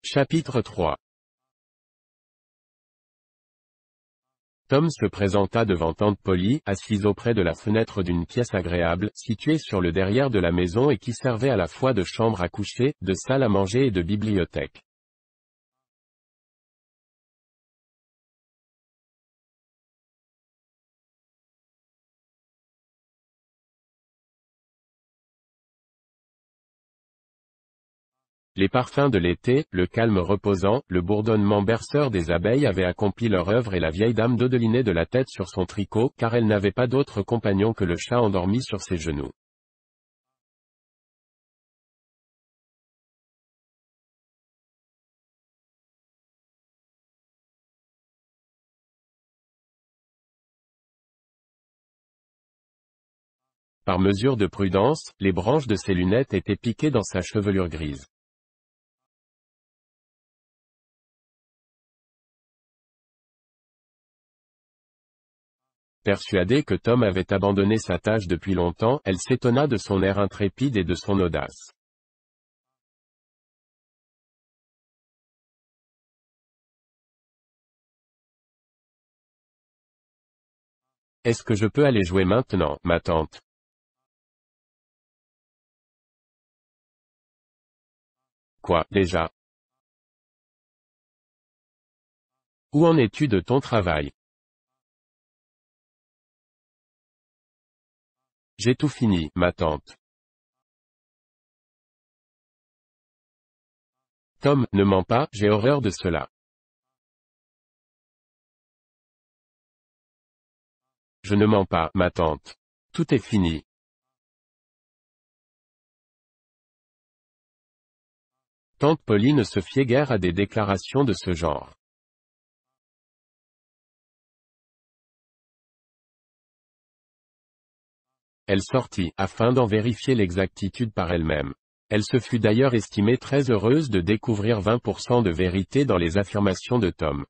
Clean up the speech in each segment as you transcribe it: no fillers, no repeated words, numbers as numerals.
Chapitre 3. Tom se présenta devant tante Polly, assise auprès de la fenêtre d'une pièce agréable, située sur le derrière de la maison et qui servait à la fois de chambre à coucher, de salle à manger et de bibliothèque. Les parfums de l'été, le calme reposant, le bourdonnement berceur des abeilles avaient accompli leur œuvre et la vieille dame dodelinait de la tête sur son tricot, car elle n'avait pas d'autre compagnon que le chat endormi sur ses genoux. Par mesure de prudence, les branches de ses lunettes étaient piquées dans sa chevelure grise. Persuadée que Tom avait abandonné sa tâche depuis longtemps, elle s'étonna de son air intrépide et de son audace. Est-ce que je peux aller jouer maintenant, ma tante? Quoi, déjà? Où en es-tu de ton travail? J'ai tout fini, ma tante. Tom, ne mens pas, j'ai horreur de cela. Je ne mens pas, ma tante. Tout est fini. Tante Polly ne se fiait guère à des déclarations de ce genre. Elle sortit, afin d'en vérifier l'exactitude par elle-même. Elle se fut d'ailleurs estimée très heureuse de découvrir 20% de vérité dans les affirmations de Tom.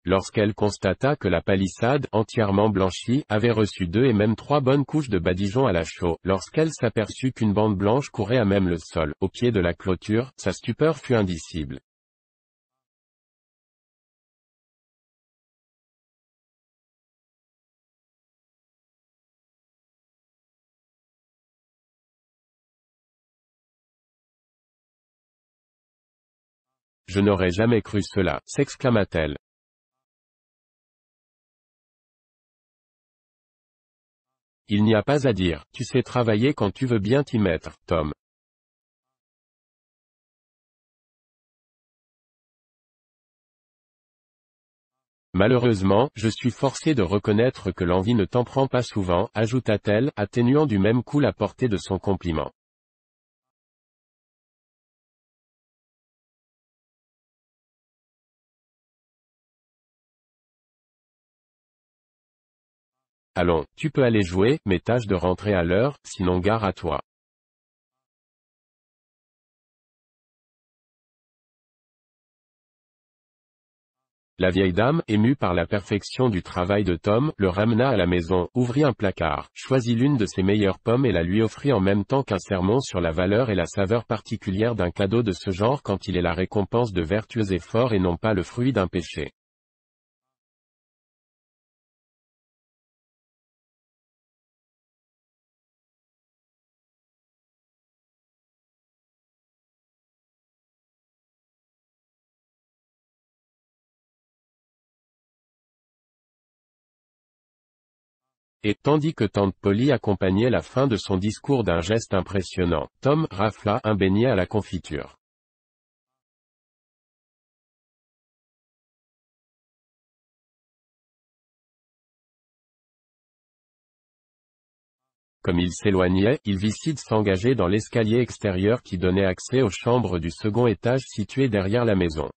Lorsqu'elle constata que la palissade, entièrement blanchie, avait reçu 2 et même 3 bonnes couches de badigeon à la chaux, lorsqu'elle s'aperçut qu'une bande blanche courait à même le sol, au pied de la clôture, sa stupeur fut indicible. Je n'aurais jamais cru cela, s'exclama-t-elle. Il n'y a pas à dire, tu sais travailler quand tu veux bien t'y mettre, Tom. Malheureusement, je suis forcé de reconnaître que l'envie ne t'en prend pas souvent, ajouta-t-elle, atténuant du même coup la portée de son compliment. Allons, tu peux aller jouer, mais tâche de rentrer à l'heure, sinon gare à toi. La vieille dame, émue par la perfection du travail de Tom, le ramena à la maison, ouvrit un placard, choisit l'une de ses meilleures pommes et la lui offrit en même temps qu'un sermon sur la valeur et la saveur particulière d'un cadeau de ce genre quand il est la récompense de vertueux efforts et non pas le fruit d'un péché. Et tandis que tante Polly accompagnait la fin de son discours d'un geste impressionnant, Tom rafla un beignet à la confiture. Comme il s'éloignait, il vit Sid s'engager dans l'escalier extérieur qui donnait accès aux chambres du second étage situées derrière la maison.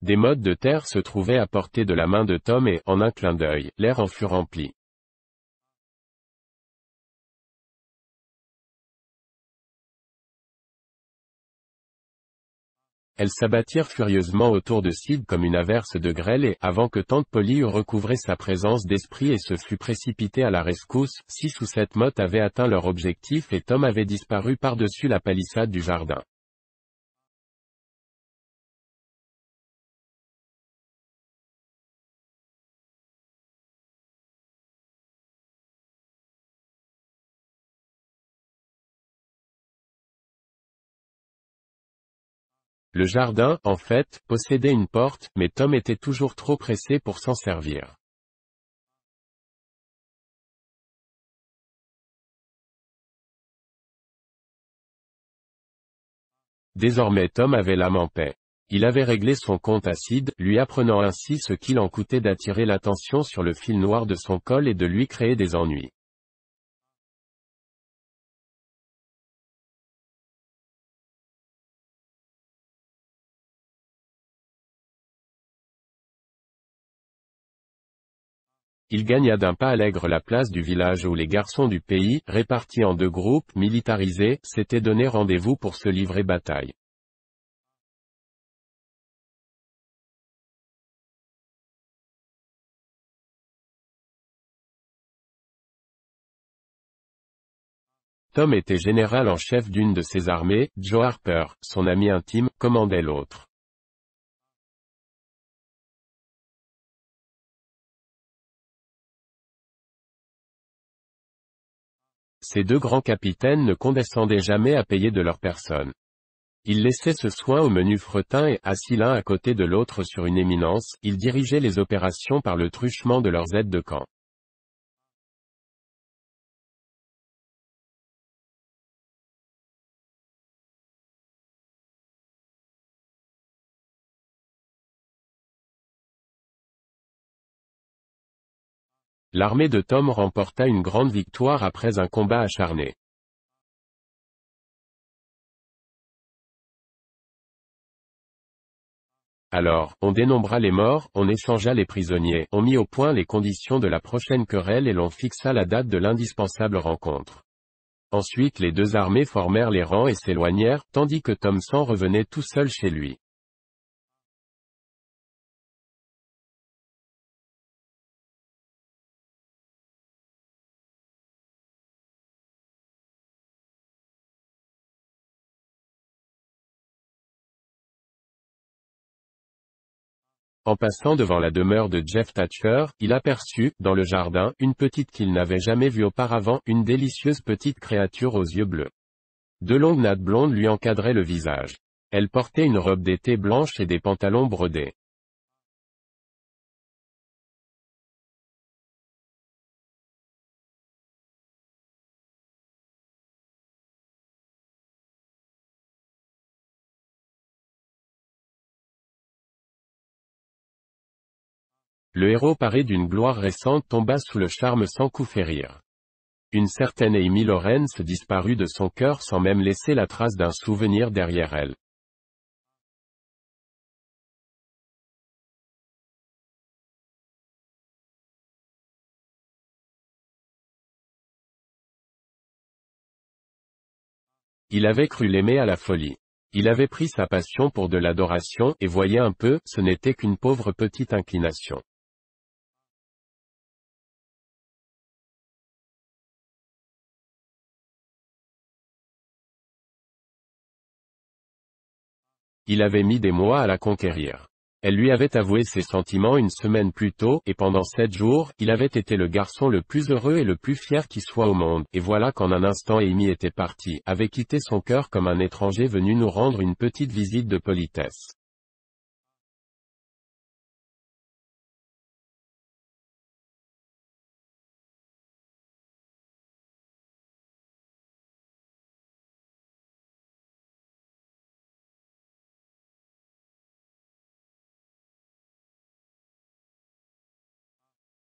Des mottes de terre se trouvaient à portée de la main de Tom et, en un clin d'œil, l'air en fut rempli. Elles s'abattirent furieusement autour de Sid comme une averse de grêle et, avant que Tante Polly eût recouvré sa présence d'esprit et se fût précipité à la rescousse, 6 ou 7 mottes avaient atteint leur objectif et Tom avait disparu par-dessus la palissade du jardin. Le jardin, en fait, possédait une porte, mais Tom était toujours trop pressé pour s'en servir. Désormais Tom avait l'âme en paix. Il avait réglé son compte à Sid, lui apprenant ainsi ce qu'il en coûtait d'attirer l'attention sur le fil noir de son col et de lui créer des ennuis. Il gagna d'un pas allègre la place du village où les garçons du pays, répartis en 2 groupes militarisés, s'étaient donné rendez-vous pour se livrer bataille. Tom était général en chef d'une de ces armées, Joe Harper, son ami intime, commandait l'autre. Ces 2 grands capitaines ne condescendaient jamais à payer de leur personne. Ils laissaient ce soin aux menus fretins et, assis l'un à côté de l'autre sur une éminence, ils dirigeaient les opérations par le truchement de leurs aides de camp. L'armée de Tom remporta une grande victoire après un combat acharné. Alors, on dénombra les morts, on échangea les prisonniers, on mit au point les conditions de la prochaine querelle et l'on fixa la date de l'indispensable rencontre. Ensuite les 2 armées formèrent les rangs et s'éloignèrent, tandis que Tom s'en revenait tout seul chez lui. En passant devant la demeure de Jeff Thatcher, il aperçut, dans le jardin, une petite qu'il n'avait jamais vue auparavant, une délicieuse petite créature aux yeux bleus. 2 longues nattes blondes lui encadraient le visage. Elle portait une robe d'été blanche et des pantalons brodés. Le héros paré d'une gloire récente tomba sous le charme sans coup férir. Une certaine Amy Lawrence disparut de son cœur sans même laisser la trace d'un souvenir derrière elle. Il avait cru l'aimer à la folie. Il avait pris sa passion pour de l'adoration, et voyez un peu, ce n'était qu'une pauvre petite inclination. Il avait mis des mois à la conquérir. Elle lui avait avoué ses sentiments une semaine plus tôt, et pendant 7 jours, il avait été le garçon le plus heureux et le plus fier qui soit au monde, et voilà qu'en un instant Amy était partie, avait quitté son cœur comme un étranger venu nous rendre une petite visite de politesse.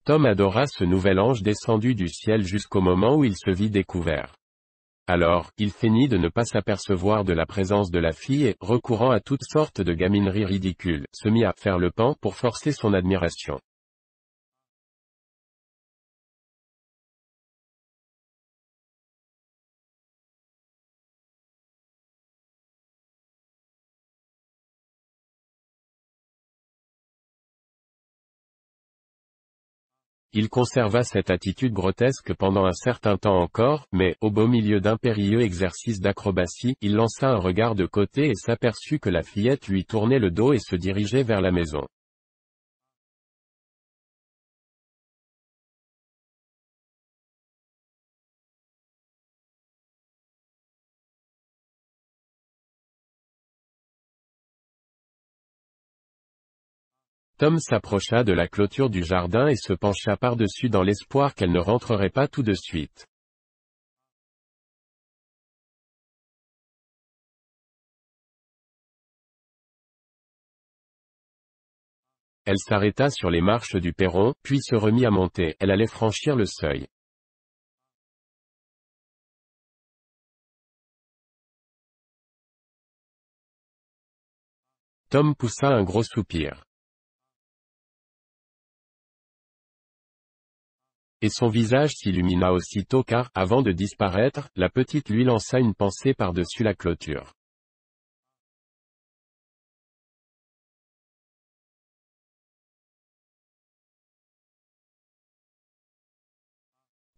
Tom adora ce nouvel ange descendu du ciel jusqu'au moment où il se vit découvert. Alors, il feignit de ne pas s'apercevoir de la présence de la fille et, recourant à toutes sortes de gamineries ridicules, se mit à faire le pan pour forcer son admiration. Il conserva cette attitude grotesque pendant un certain temps encore, mais, au beau milieu d'impérieux exercices d'acrobatie, il lança un regard de côté et s'aperçut que la fillette lui tournait le dos et se dirigeait vers la maison. Tom s'approcha de la clôture du jardin et se pencha par-dessus dans l'espoir qu'elle ne rentrerait pas tout de suite. Elle s'arrêta sur les marches du perron, puis se remit à monter. Elle allait franchir le seuil. Tom poussa un gros soupir. Et son visage s'illumina aussitôt car, avant de disparaître, la petite lui lança une pensée par-dessus la clôture.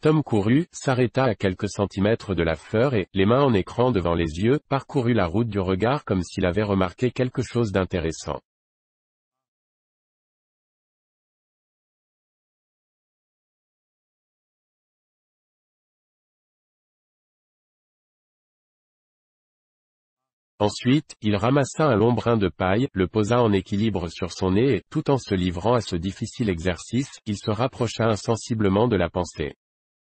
Tom courut, s'arrêta à quelques centimètres de la fleur et, les mains en écran devant les yeux, parcourut la route du regard comme s'il avait remarqué quelque chose d'intéressant. Ensuite, il ramassa un long brin de paille, le posa en équilibre sur son nez et, tout en se livrant à ce difficile exercice, il se rapprocha insensiblement de la pensée.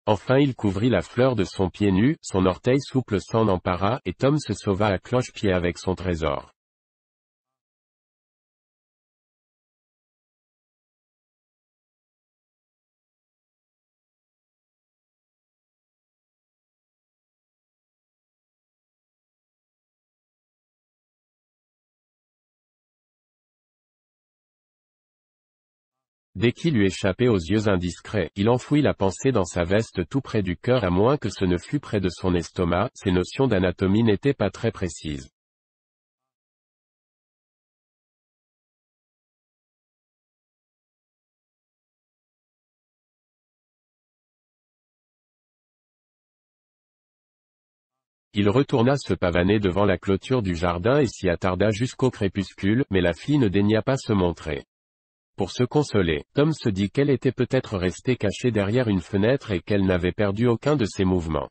Enfin il couvrit la fleur de son pied nu, son orteil souple s'en empara, et Tom se sauva à cloche-pied avec son trésor. Dès qu'il eut échappé aux yeux indiscrets, il enfouit la pensée dans sa veste tout près du cœur à moins que ce ne fût près de son estomac, ses notions d'anatomie n'étaient pas très précises. Il retourna se pavaner devant la clôture du jardin et s'y attarda jusqu'au crépuscule, mais la fille ne daigna pas se montrer. Pour se consoler, Tom se dit qu'elle était peut-être restée cachée derrière une fenêtre et qu'elle n'avait perdu aucun de ses mouvements.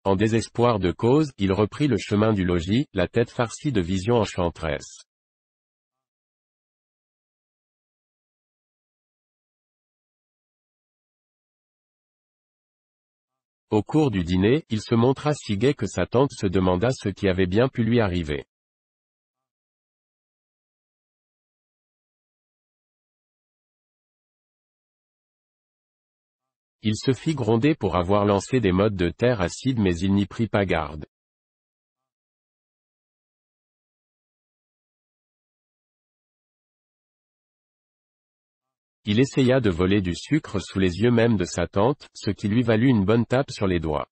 En désespoir de cause, il reprit le chemin du logis, la tête farcie de visions enchanteresses. Au cours du dîner, il se montra si gai que sa tante se demanda ce qui avait bien pu lui arriver. Il se fit gronder pour avoir lancé des mottes de terre acide mais il n'y prit pas garde. Il essaya de voler du sucre sous les yeux même de sa tante, ce qui lui valut une bonne tape sur les doigts.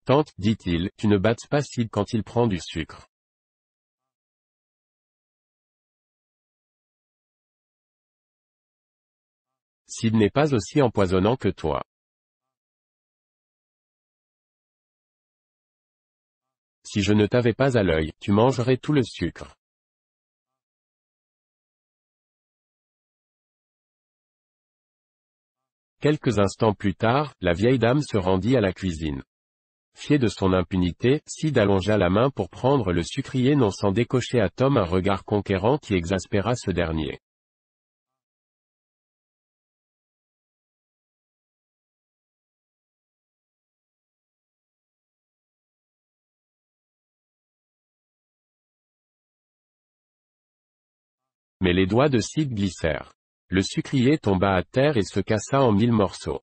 Tante, dit-il, tu ne battes pas Sid quand il prend du sucre. Sid n'est pas aussi empoisonnant que toi. Si je ne t'avais pas à l'œil, tu mangerais tout le sucre. Quelques instants plus tard, la vieille dame se rendit à la cuisine. Fier de son impunité, Sid allongea la main pour prendre le sucrier non sans décocher à Tom un regard conquérant qui exaspéra ce dernier. Mais les doigts de Sid glissèrent. Le sucrier tomba à terre et se cassa en 1000 morceaux.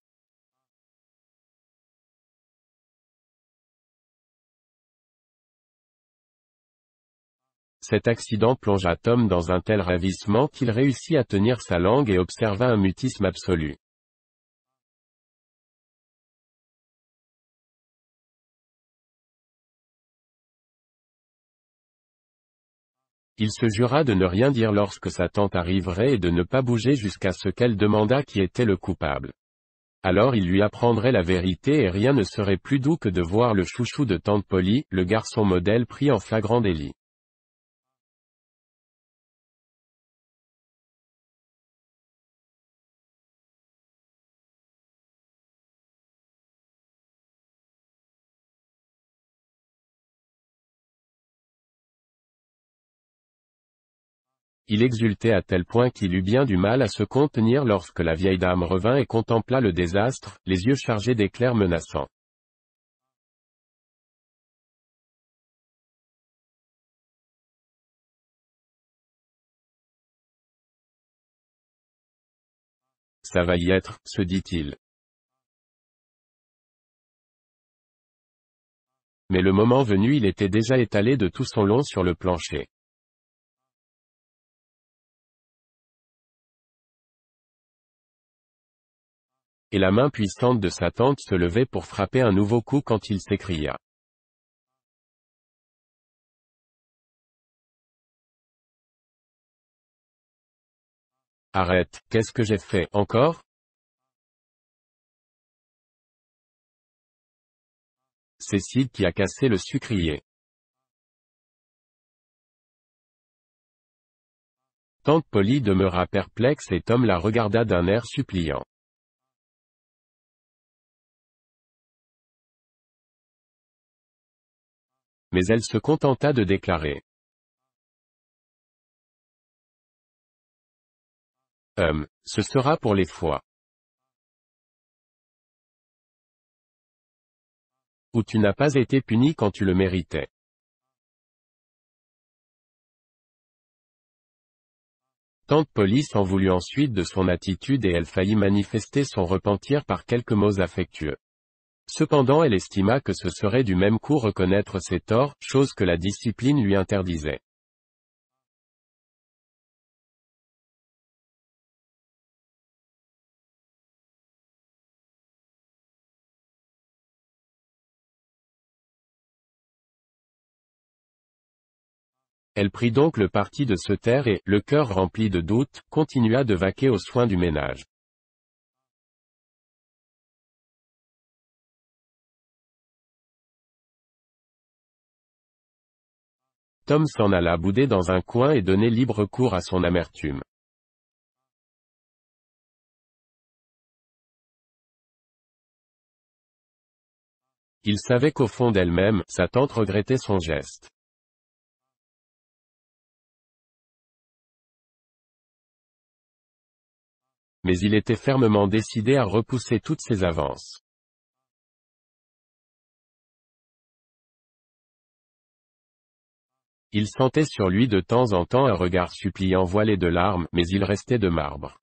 Cet accident plongea Tom dans un tel ravissement qu'il réussit à tenir sa langue et observa un mutisme absolu. Il se jura de ne rien dire lorsque sa tante arriverait et de ne pas bouger jusqu'à ce qu'elle demandât qui était le coupable. Alors il lui apprendrait la vérité et rien ne serait plus doux que de voir le chouchou de tante Polly, le garçon modèle pris en flagrant délit. Il exultait à tel point qu'il eut bien du mal à se contenir lorsque la vieille dame revint et contempla le désastre, les yeux chargés d'éclairs menaçants. Ça va y être, se dit-il. Mais le moment venu il était déjà étalé de tout son long sur le plancher. Et la main puissante de sa tante se levait pour frapper un nouveau coup quand il s'écria. Arrête, qu'est-ce que j'ai fait, encore? C'est Sid qui a cassé le sucrier. Tante Polly demeura perplexe et Tom la regarda d'un air suppliant. Mais elle se contenta de déclarer. Ce sera pour les fois où tu n'as pas été puni quand tu le méritais. Tante Polly s'en voulut ensuite de son attitude et elle faillit manifester son repentir par quelques mots affectueux. Cependant elle estima que ce serait du même coup reconnaître ses torts, chose que la discipline lui interdisait. Elle prit donc le parti de se taire et, le cœur rempli de doutes, continua de vaquer aux soins du ménage. Tom s'en alla bouder dans un coin et donnait libre cours à son amertume. Il savait qu'au fond d'elle-même, sa tante regrettait son geste. Mais il était fermement décidé à repousser toutes ses avances. Il sentait sur lui de temps en temps un regard suppliant voilé de larmes, mais il restait de marbre.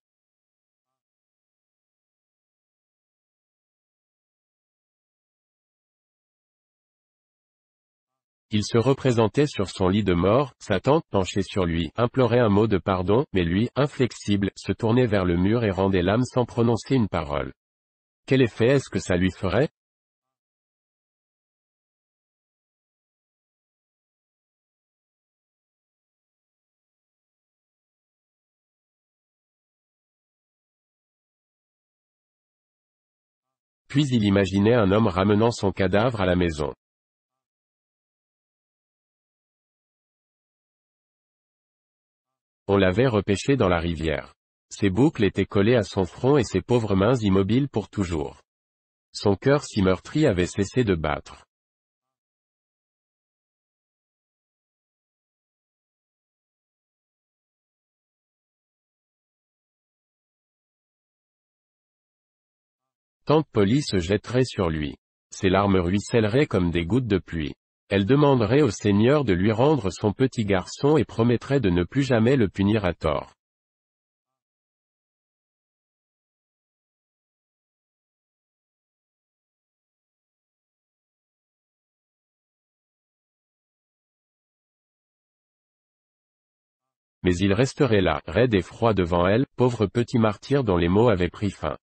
Il se représentait sur son lit de mort, sa tante penchée sur lui, implorait un mot de pardon, mais lui, inflexible, se tournait vers le mur et rendait l'âme sans prononcer une parole. Quel effet est-ce que ça lui ferait? Puis il imaginait un homme ramenant son cadavre à la maison. On l'avait repêché dans la rivière. Ses boucles étaient collées à son front et ses pauvres mains immobiles pour toujours. Son cœur si meurtri avait cessé de battre. Tante Polly se jetterait sur lui. Ses larmes ruisselleraient comme des gouttes de pluie. Elle demanderait au Seigneur de lui rendre son petit garçon et promettrait de ne plus jamais le punir à tort. Mais il resterait là, raide et froid devant elle, pauvre petit martyr dont les mots avaient pris fin.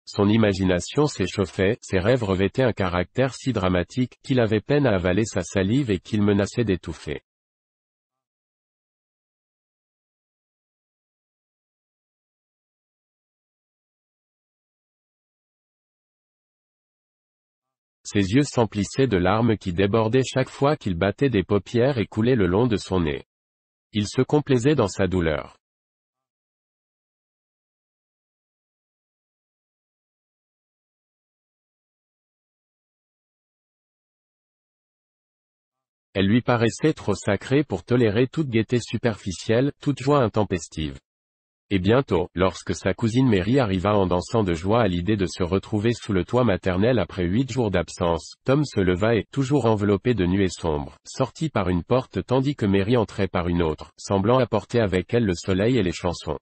Son imagination s'échauffait, ses rêves revêtaient un caractère si dramatique, qu'il avait peine à avaler sa salive et qu'il menaçait d'étouffer. Ses yeux s'emplissaient de larmes qui débordaient chaque fois qu'il battait des paupières et coulaient le long de son nez. Il se complaisait dans sa douleur. Elle lui paraissait trop sacrée pour tolérer toute gaieté superficielle, toute joie intempestive. Et bientôt, lorsque sa cousine Mary arriva en dansant de joie à l'idée de se retrouver sous le toit maternel après 8 jours d'absence, Tom se leva et, toujours enveloppé de nuées sombres, sortit par une porte tandis que Mary entrait par une autre, semblant apporter avec elle le soleil et les chansons.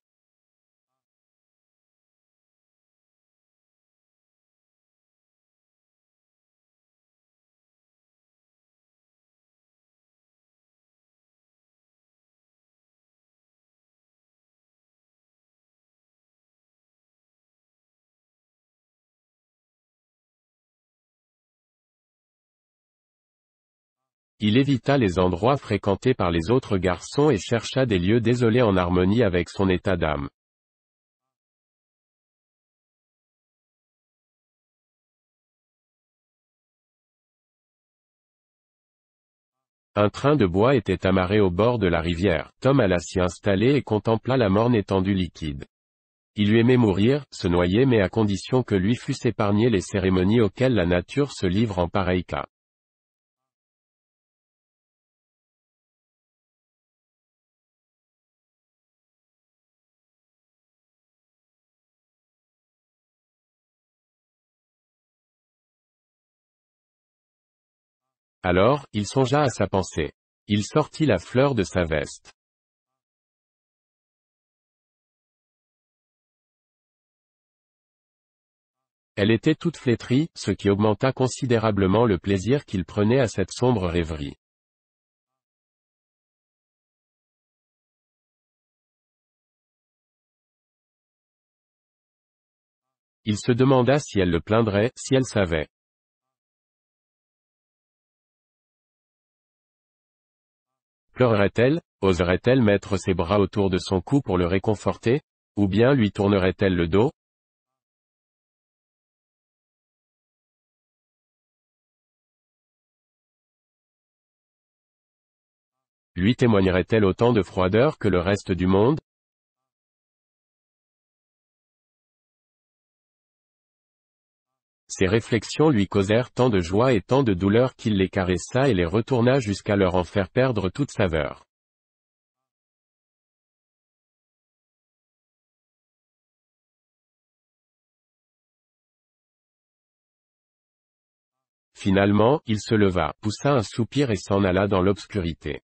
Il évita les endroits fréquentés par les autres garçons et chercha des lieux désolés en harmonie avec son état d'âme. Un train de bois était amarré au bord de la rivière. Tom alla s'y installer et contempla la morne étendue liquide. Il lui aimait mourir, se noyer mais à condition que lui fussent épargnées les cérémonies auxquelles la nature se livre en pareil cas. Alors, il songea à sa pensée. Il sortit la fleur de sa veste. Elle était toute flétrie, ce qui augmenta considérablement le plaisir qu'il prenait à cette sombre rêverie. Il se demanda si elle le plaindrait, si elle savait. Pleurerait-elle? Oserait-elle mettre ses bras autour de son cou pour le réconforter? Ou bien lui tournerait-elle le dos? Lui témoignerait-elle autant de froideur que le reste du monde? Ces réflexions lui causèrent tant de joie et tant de douleur qu'il les caressa et les retourna jusqu'à leur en faire perdre toute saveur. Finalement, il se leva, poussa un soupir et s'en alla dans l'obscurité.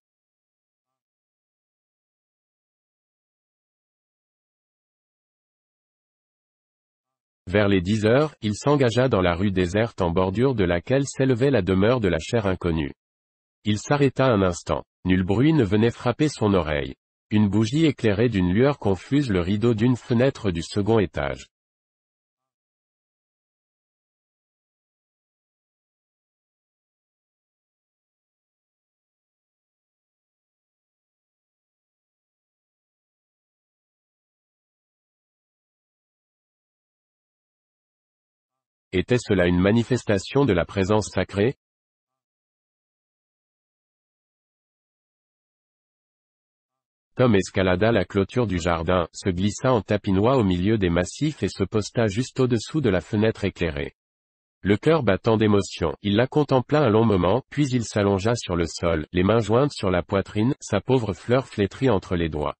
Vers les 10 heures, il s'engagea dans la rue déserte en bordure de laquelle s'élevait la demeure de la chère inconnue. Il s'arrêta un instant. Nul bruit ne venait frapper son oreille. Une bougie éclairait d'une lueur confuse le rideau d'une fenêtre du second étage. Était-ce là une manifestation de la présence sacrée? Tom escalada la clôture du jardin, se glissa en tapinois au milieu des massifs et se posta juste au-dessous de la fenêtre éclairée. Le cœur battant d'émotion, il la contempla un long moment, puis il s'allongea sur le sol, les mains jointes sur la poitrine, sa pauvre fleur flétrie entre les doigts.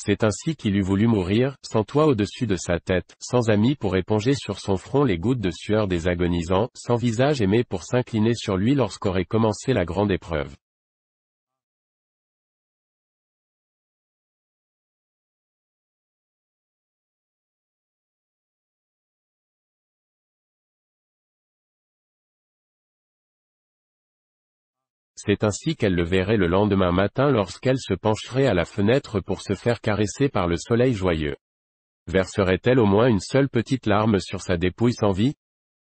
C'est ainsi qu'il eût voulu mourir, sans toit au-dessus de sa tête, sans amis pour éponger sur son front les gouttes de sueur des agonisants, sans visage aimé pour s'incliner sur lui lorsqu'aurait commencé la grande épreuve. C'est ainsi qu'elle le verrait le lendemain matin lorsqu'elle se pencherait à la fenêtre pour se faire caresser par le soleil joyeux. Verserait-elle au moins une seule petite larme sur sa dépouille sans vie?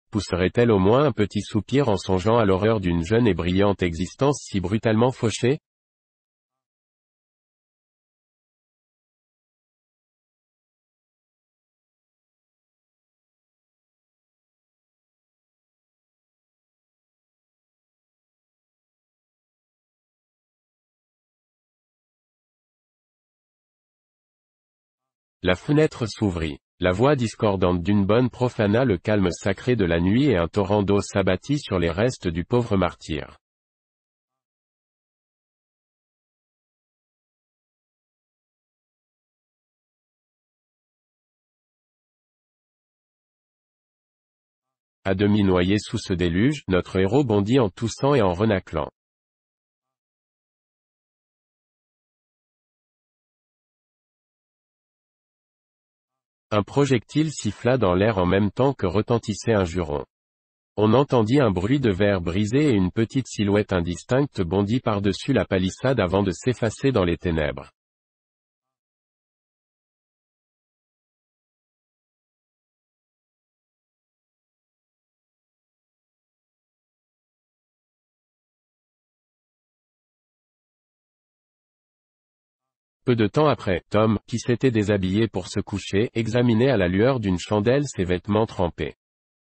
Pousserait-elle au moins un petit soupir en songeant à l'horreur d'une jeune et brillante existence si brutalement fauchée? La fenêtre s'ouvrit. La voix discordante d'une bonne profana le calme sacré de la nuit et un torrent d'eau s'abattit sur les restes du pauvre martyr. À demi noyé sous ce déluge, notre héros bondit en toussant et en renâclant. Un projectile siffla dans l'air en même temps que retentissait un juron. On entendit un bruit de verre brisé et une petite silhouette indistincte bondit par-dessus la palissade avant de s'effacer dans les ténèbres. Peu de temps après, Tom, qui s'était déshabillé pour se coucher, examinait à la lueur d'une chandelle ses vêtements trempés.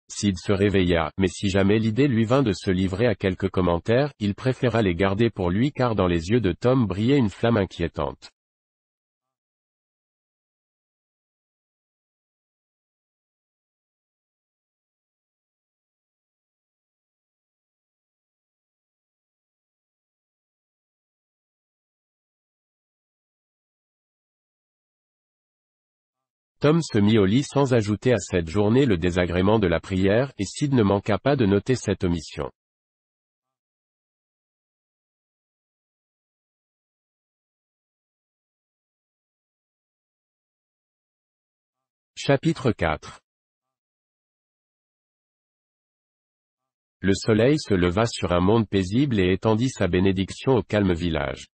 Sid se réveilla, mais si jamais l'idée lui vint de se livrer à quelques commentaires, il préféra les garder pour lui car dans les yeux de Tom brillait une flamme inquiétante. Tom se mit au lit sans ajouter à cette journée le désagrément de la prière, et Sid ne manqua pas de noter cette omission. Chapitre 4. Le soleil se leva sur un monde paisible et étendit sa bénédiction au calme village.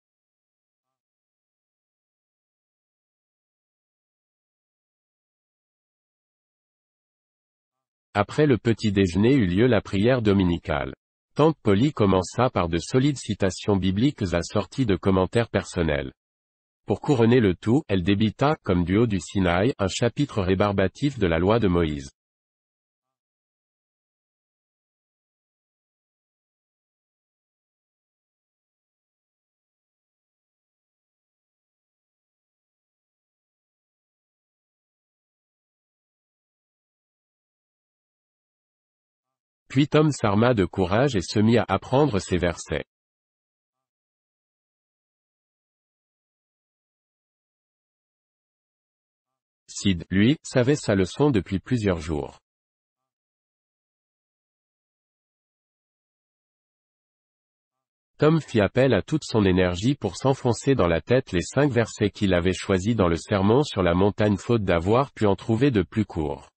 Après le petit déjeuner eut lieu la prière dominicale. Tante Polly commença par de solides citations bibliques assorties de commentaires personnels. Pour couronner le tout, elle débita, comme du haut du Sinaï, un chapitre rébarbatif de la loi de Moïse. Puis Tom s'arma de courage et se mit à apprendre ces versets. Sid, lui, savait sa leçon depuis plusieurs jours. Tom fit appel à toute son énergie pour s'enfoncer dans la tête les 5 versets qu'il avait choisis dans le sermon sur la montagne faute d'avoir pu en trouver de plus courts.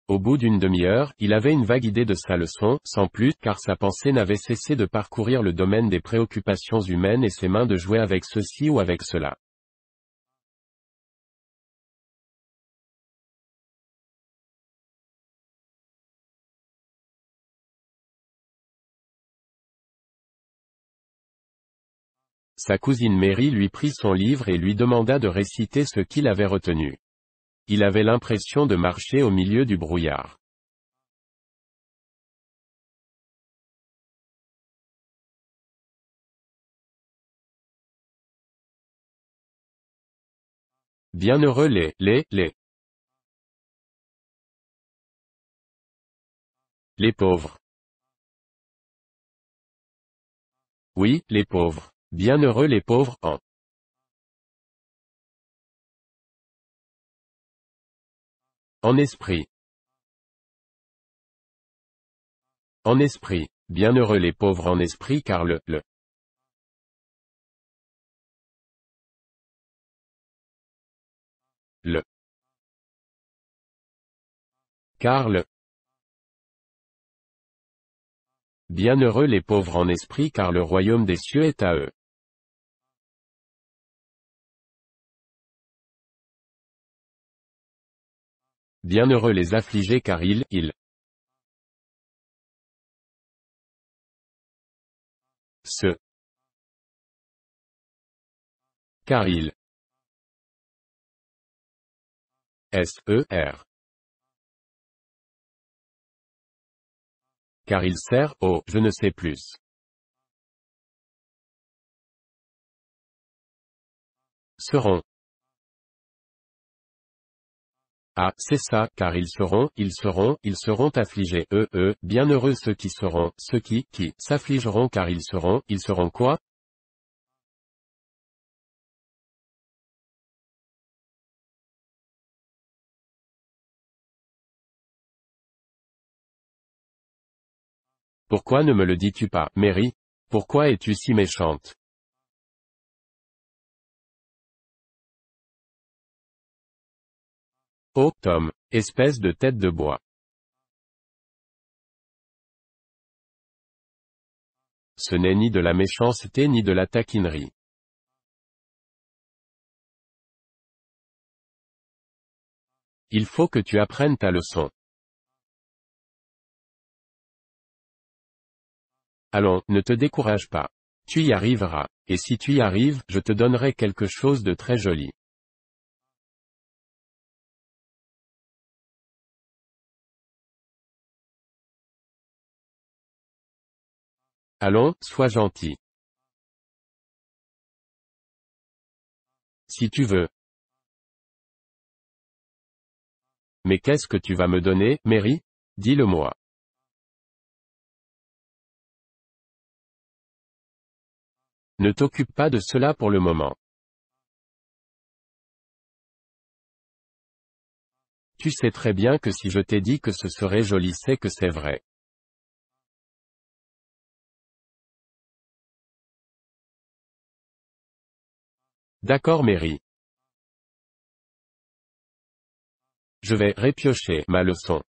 Au bout d'une demi-heure, il avait une vague idée de sa leçon, sans plus, car sa pensée n'avait cessé de parcourir le domaine des préoccupations humaines et ses mains de jouer avec ceci ou avec cela. Sa cousine Mary lui prit son livre et lui demanda de réciter ce qu'il avait retenu. Il avait l'impression de marcher au milieu du brouillard. Bienheureux les. Les pauvres. Oui, les pauvres. Bienheureux les pauvres en esprit. En esprit. Bienheureux les pauvres en esprit car le, car bienheureux les pauvres en esprit car le royaume des cieux est à eux. Bienheureux les affligés car ils, se, car ils, S-E-R. Car il sert, je ne sais plus. Seront. Ah, c'est ça, car ils seront affligés, bienheureux ceux qui seront, ceux qui, s'affligeront car ils seront quoi? Pourquoi ne me le dis-tu pas, Mary? Pourquoi es-tu si méchante? Oh, Tom, espèce de tête de bois. Ce n'est ni de la méchanceté ni de la taquinerie. Il faut que tu apprennes ta leçon. Allons, ne te décourage pas. Tu y arriveras. Et si tu y arrives, je te donnerai quelque chose de très joli. Allons, sois gentil. Si tu veux. Mais qu'est-ce que tu vas me donner, Mary? Dis-le-moi. Ne t'occupe pas de cela pour le moment. Tu sais très bien que si je t'ai dit que ce serait joli c'est que c'est vrai. D'accord Mary. Je vais répiocher ma leçon.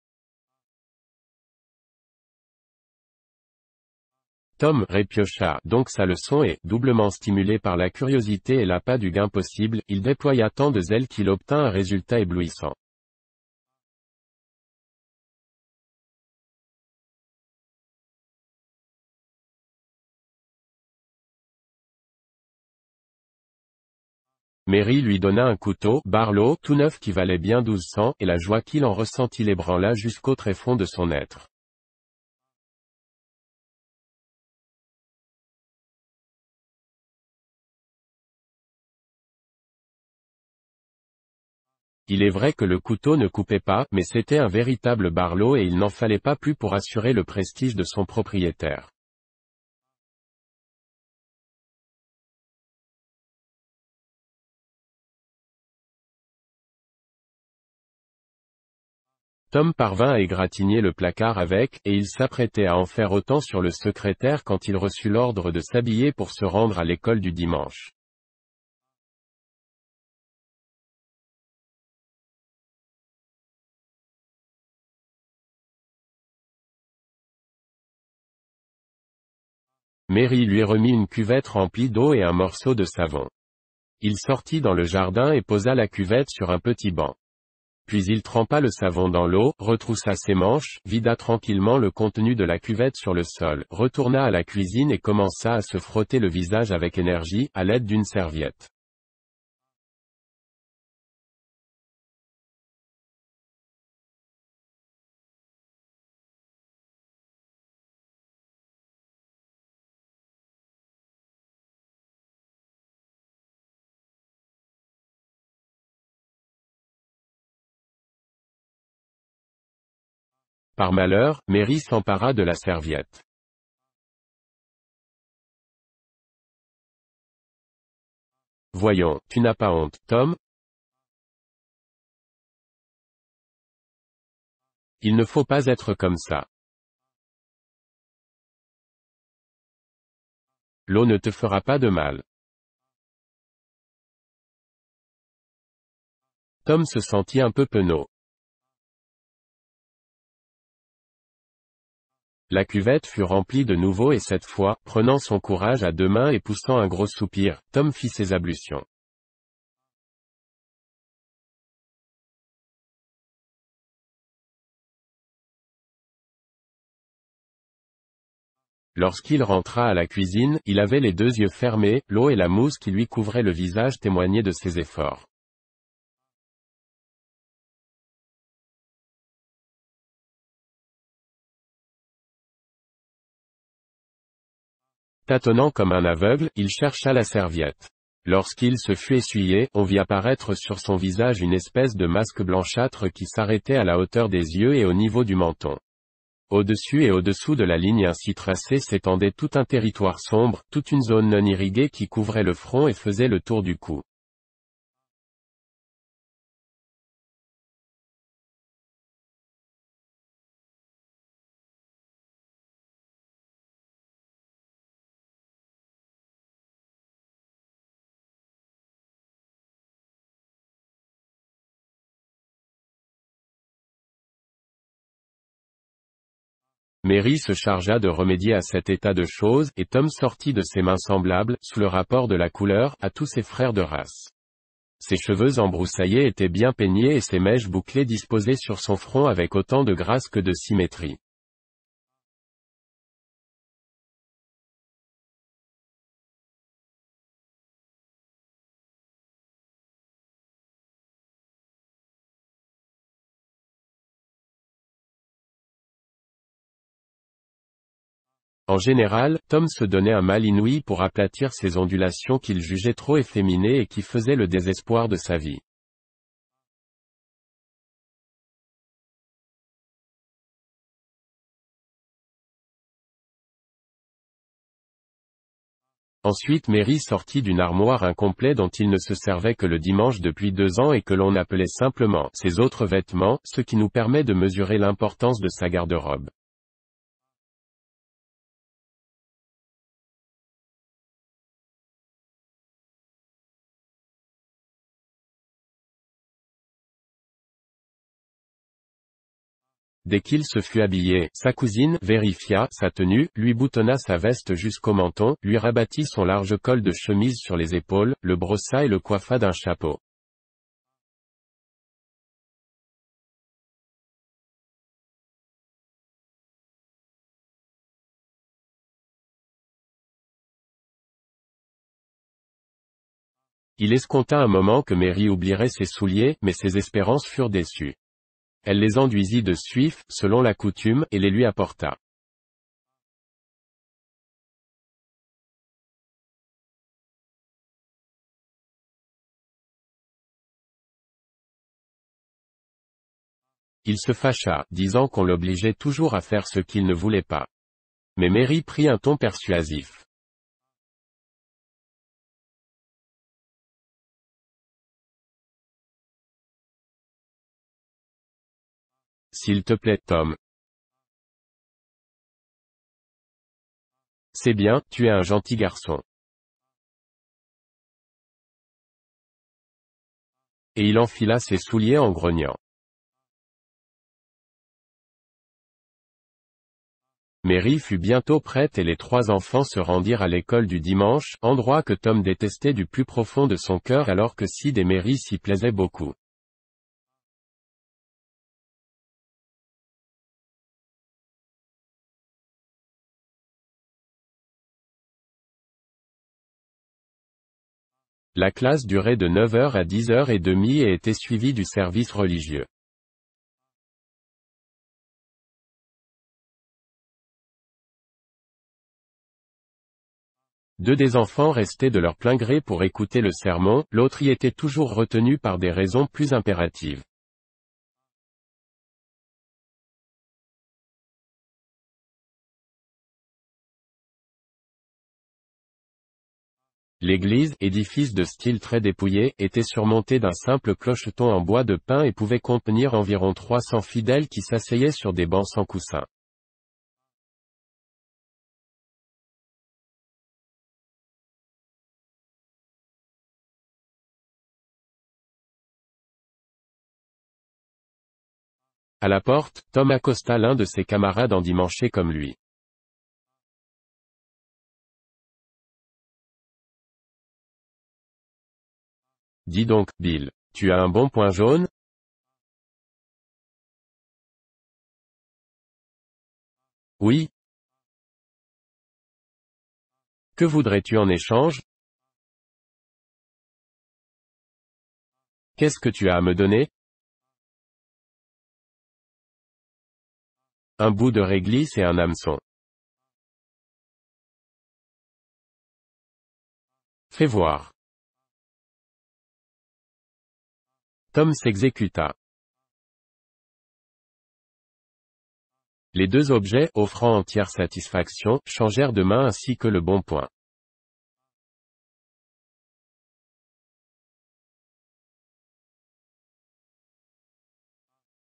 Tom répiocha donc sa leçon et, doublement stimulé par la curiosité et l'appât du gain possible, il déploya tant de zèle qu'il obtint un résultat éblouissant. Mary lui donna un couteau, Barlow, tout neuf qui valait bien 1200, et la joie qu'il en ressentit l'ébranla jusqu'au tréfonds de son être. Il est vrai que le couteau ne coupait pas, mais c'était un véritable Barlow et il n'en fallait pas plus pour assurer le prestige de son propriétaire. Tom parvint à égratigner le placard avec, et il s'apprêtait à en faire autant sur le secrétaire quand il reçut l'ordre de s'habiller pour se rendre à l'école du dimanche. Mary lui remit une cuvette remplie d'eau et un morceau de savon. Il sortit dans le jardin et posa la cuvette sur un petit banc. Puis il trempa le savon dans l'eau, retroussa ses manches, vida tranquillement le contenu de la cuvette sur le sol, retourna à la cuisine et commença à se frotter le visage avec énergie, à l'aide d'une serviette. Par malheur, Mary s'empara de la serviette. Voyons, tu n'as pas honte, Tom? Il ne faut pas être comme ça. L'eau ne te fera pas de mal. Tom se sentit un peu penaud. La cuvette fut remplie de nouveau et cette fois, prenant son courage à deux mains et poussant un gros soupir, Tom fit ses ablutions. Lorsqu'il rentra à la cuisine, il avait les deux yeux fermés, l'eau et la mousse qui lui couvraient le visage témoignaient de ses efforts. Tâtonnant comme un aveugle, il chercha la serviette. Lorsqu'il se fut essuyé, on vit apparaître sur son visage une espèce de masque blanchâtre qui s'arrêtait à la hauteur des yeux et au niveau du menton. Au-dessus et au-dessous de la ligne ainsi tracée s'étendait tout un territoire sombre, toute une zone non irriguée qui couvrait le front et faisait le tour du cou. Mary se chargea de remédier à cet état de choses, et Tom sortit de ses mains semblables, sous le rapport de la couleur, à tous ses frères de race. Ses cheveux embroussaillés étaient bien peignés et ses mèches bouclées disposées sur son front avec autant de grâce que de symétrie. En général, Tom se donnait un mal inouï pour aplatir ces ondulations qu'il jugeait trop efféminées et qui faisaient le désespoir de sa vie. Ensuite Mary sortit d'une armoire un complet dont il ne se servait que le dimanche depuis 2 ans et que l'on appelait simplement ses autres vêtements, ce qui nous permet de mesurer l'importance de sa garde-robe. Dès qu'il se fut habillé, sa cousine vérifia sa tenue, lui boutonna sa veste jusqu'au menton, lui rabattit son large col de chemise sur les épaules, le brossa et le coiffa d'un chapeau. Il escompta un moment que Mary oublierait ses souliers, mais ses espérances furent déçues. Elle les enduisit de suif, selon la coutume, et les lui apporta. Il se fâcha, disant qu'on l'obligeait toujours à faire ce qu'il ne voulait pas. Mais Mary prit un ton persuasif. S'il te plaît, Tom. C'est bien, tu es un gentil garçon. Et il enfila ses souliers en grognant. Mary fut bientôt prête et les 3 enfants se rendirent à l'école du dimanche, endroit que Tom détestait du plus profond de son cœur alors que Sid et Mary s'y plaisaient beaucoup. La classe durait de 9 heures à 10h30 et était suivie du service religieux. 2 des enfants restaient de leur plein gré pour écouter le sermon, l'autre y était toujours retenu par des raisons plus impératives. L'église, édifice de style très dépouillé, était surmontée d'un simple clocheton en bois de pin et pouvait contenir environ 300 fidèles qui s'asseyaient sur des bancs sans coussin. À la porte, Tom accosta l'un de ses camarades endimanché comme lui. Dis donc, Bill, tu as un bon point jaune? Oui. Que voudrais-tu en échange? Qu'est-ce que tu as à me donner? Un bout de réglisse et un hameçon. Fais voir. Tom s'exécuta. Les deux objets, offrant entière satisfaction, changèrent de main ainsi que le bon point.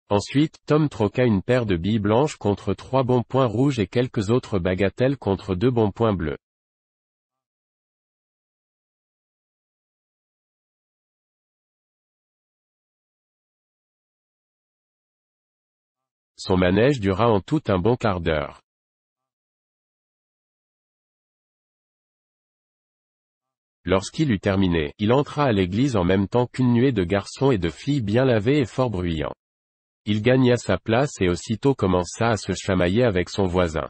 Ensuite, Tom troqua une paire de billes blanches contre 3 bons points rouges et quelques autres bagatelles contre 2 bons points bleus. Son manège dura en tout un bon quart d'heure. Lorsqu'il eut terminé, il entra à l'église en même temps qu'une nuée de garçons et de filles bien lavés et fort bruyants. Il gagna sa place et aussitôt commença à se chamailler avec son voisin.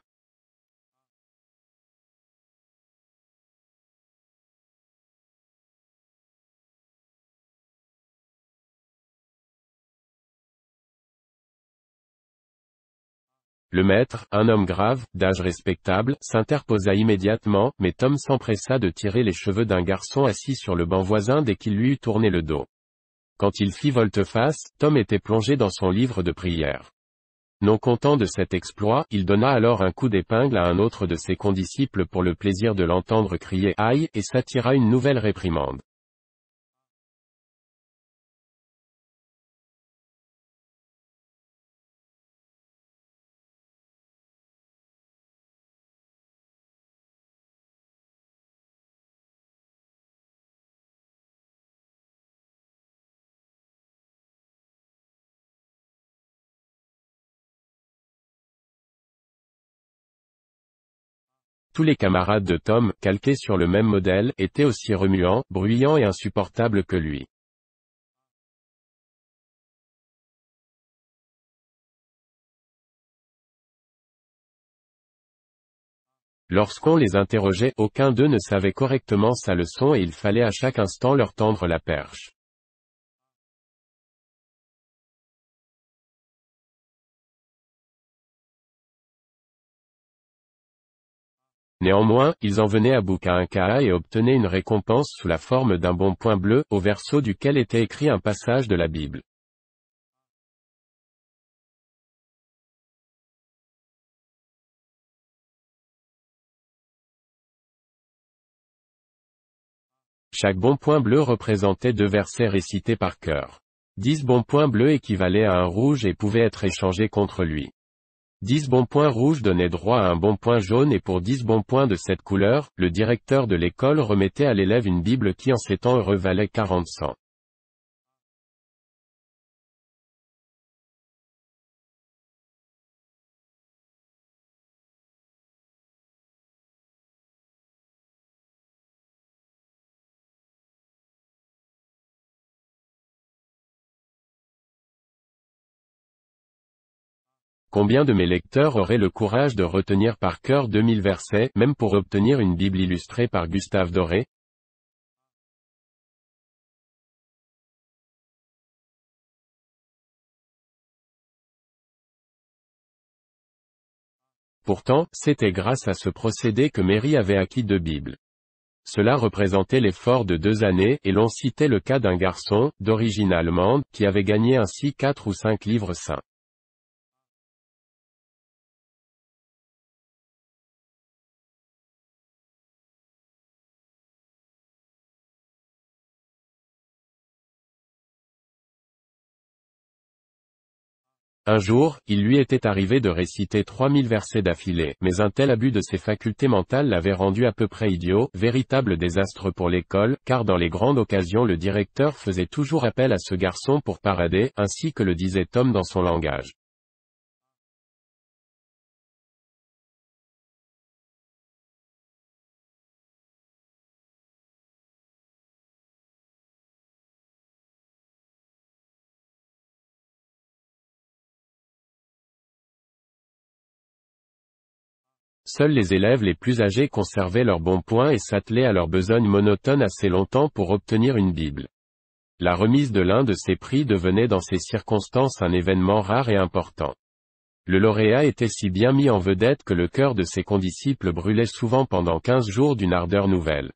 Le maître, un homme grave, d'âge respectable, s'interposa immédiatement, mais Tom s'empressa de tirer les cheveux d'un garçon assis sur le banc voisin dès qu'il lui eut tourné le dos. Quand il fit volte-face, Tom était plongé dans son livre de prière. Non content de cet exploit, il donna alors un coup d'épingle à un autre de ses condisciples pour le plaisir de l'entendre crier aïe et s'attira une nouvelle réprimande. Tous les camarades de Tom, calqués sur le même modèle, étaient aussi remuants, bruyants et insupportables que lui. Lorsqu'on les interrogeait, aucun d'eux ne savait correctement sa leçon et il fallait à chaque instant leur tendre la perche. Néanmoins, ils en venaient à bout qu'à un cas et obtenaient une récompense sous la forme d'un bon point bleu, au verso duquel était écrit un passage de la Bible. Chaque bon point bleu représentait 2 versets récités par cœur. 10 bons points bleus équivalaient à un rouge et pouvaient être échangés contre lui. 10 bons points rouges donnaient droit à un bon point jaune et pour 10 bons points de cette couleur, le directeur de l'école remettait à l'élève une Bible qui en ces temps heureux valait 40 cents. Combien de mes lecteurs auraient le courage de retenir par cœur 2000 versets, même pour obtenir une Bible illustrée par Gustave Doré? Pourtant, c'était grâce à ce procédé que Mary avait acquis 2 Bibles. Cela représentait l'effort de 2 années, et l'on citait le cas d'un garçon, d'origine allemande, qui avait gagné ainsi 4 ou 5 livres saints. Un jour, il lui était arrivé de réciter 3000 versets d'affilée, mais un tel abus de ses facultés mentales l'avait rendu à peu près idiot, véritable désastre pour l'école, car dans les grandes occasions le directeur faisait toujours appel à ce garçon pour parader, ainsi que le disait Tom dans son langage. Seuls les élèves les plus âgés conservaient leurs bons points et s'attelaient à leur besogne monotone assez longtemps pour obtenir une Bible. La remise de l'un de ces prix devenait dans ces circonstances un événement rare et important. Le lauréat était si bien mis en vedette que le cœur de ses condisciples brûlait souvent pendant 15 jours d'une ardeur nouvelle.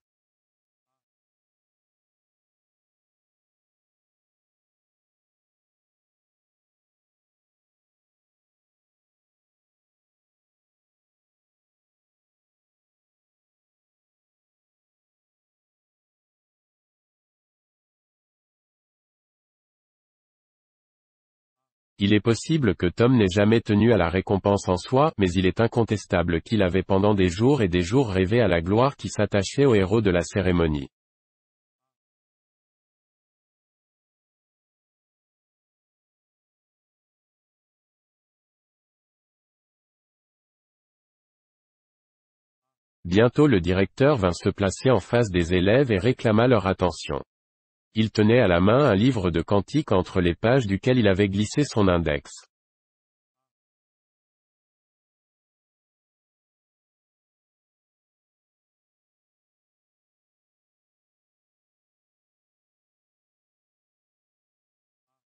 Il est possible que Tom n'ait jamais tenu à la récompense en soi, mais il est incontestable qu'il avait pendant des jours et des jours rêvé à la gloire qui s'attachait au héros de la cérémonie. Bientôt le directeur vint se placer en face des élèves et réclama leur attention. Il tenait à la main un livre de cantiques entre les pages duquel il avait glissé son index.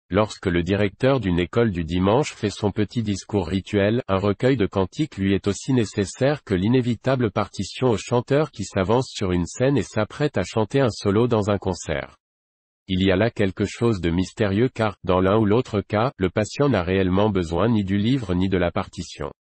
Lorsque le directeur d'une école du dimanche fait son petit discours rituel, un recueil de cantiques lui est aussi nécessaire que l'inévitable partition au chanteur qui s'avance sur une scène et s'apprête à chanter un solo dans un concert. Il y a là quelque chose de mystérieux car, dans l'un ou l'autre cas, le patient n'a réellement besoin ni du livre ni de la partition.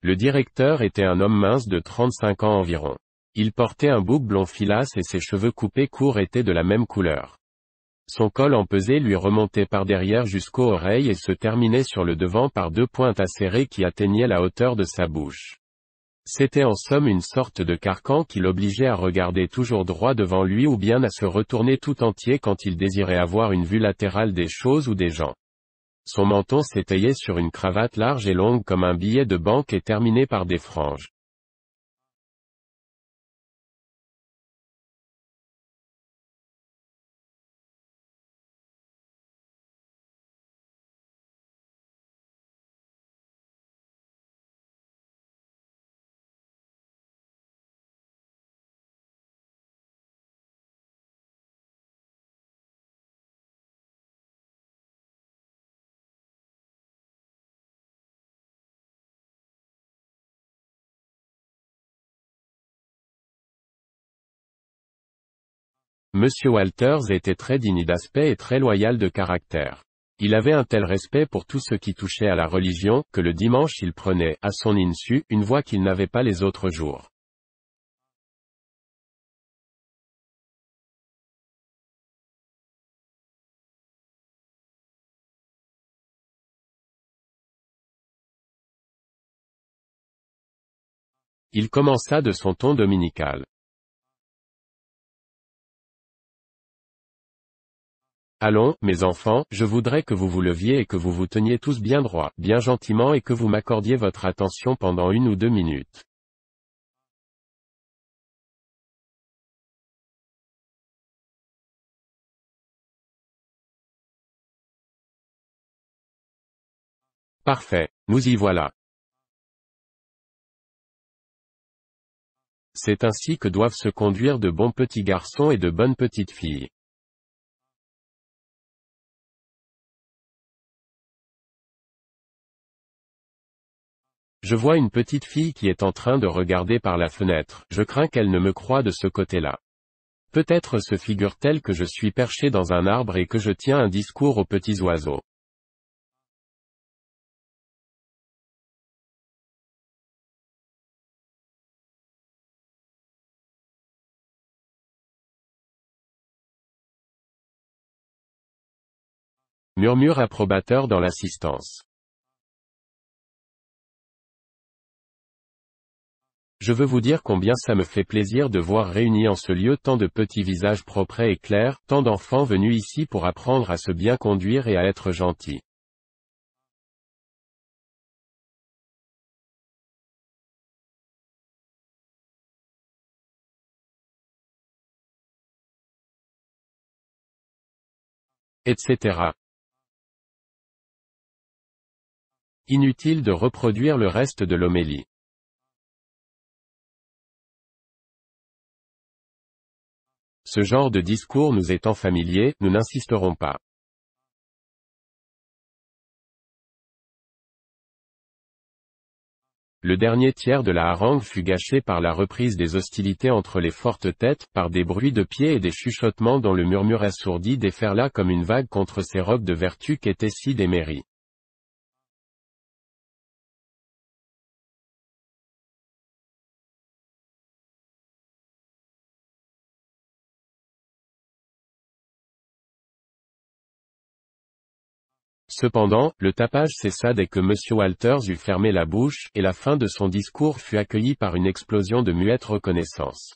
Le directeur était un homme mince de 35 ans environ. Il portait un bouc blond filasse et ses cheveux coupés courts étaient de la même couleur. Son col empesé lui remontait par derrière jusqu'aux oreilles et se terminait sur le devant par deux pointes acérées qui atteignaient la hauteur de sa bouche. C'était en somme une sorte de carcan qui l'obligeait à regarder toujours droit devant lui ou bien à se retourner tout entier quand il désirait avoir une vue latérale des choses ou des gens. Son menton s'étayait sur une cravate large et longue comme un billet de banque et terminée par des franges. Monsieur Walters était très digne d'aspect et très loyal de caractère. Il avait un tel respect pour tout ce qui touchait à la religion, que le dimanche il prenait, à son insu, une voix qu'il n'avait pas les autres jours. Il commença de son ton dominical. Allons, mes enfants, je voudrais que vous vous leviez et que vous vous teniez tous bien droit, bien gentiment et que vous m'accordiez votre attention pendant 1 ou 2 minutes. Parfait, nous y voilà. C'est ainsi que doivent se conduire de bons petits garçons et de bonnes petites filles. Je vois une petite fille qui est en train de regarder par la fenêtre, je crains qu'elle ne me croie de ce côté-là. Peut-être se figure-t-elle que je suis perché dans un arbre et que je tiens un discours aux petits oiseaux. Murmure approbateur dans l'assistance. Je veux vous dire combien ça me fait plaisir de voir réunis en ce lieu tant de petits visages propres et clairs, tant d'enfants venus ici pour apprendre à se bien conduire et à être gentils. Etc. Inutile de reproduire le reste de l'homélie. Ce genre de discours nous étant familier, nous n'insisterons pas. Le dernier tiers de la harangue fut gâché par la reprise des hostilités entre les fortes têtes, par des bruits de pieds et des chuchotements dont le murmure assourdi déferla comme une vague contre ces robes de vertu qu'étaient si des mairies. Cependant, le tapage cessa dès que M. Walters eut fermé la bouche, et la fin de son discours fut accueillie par une explosion de muette reconnaissance.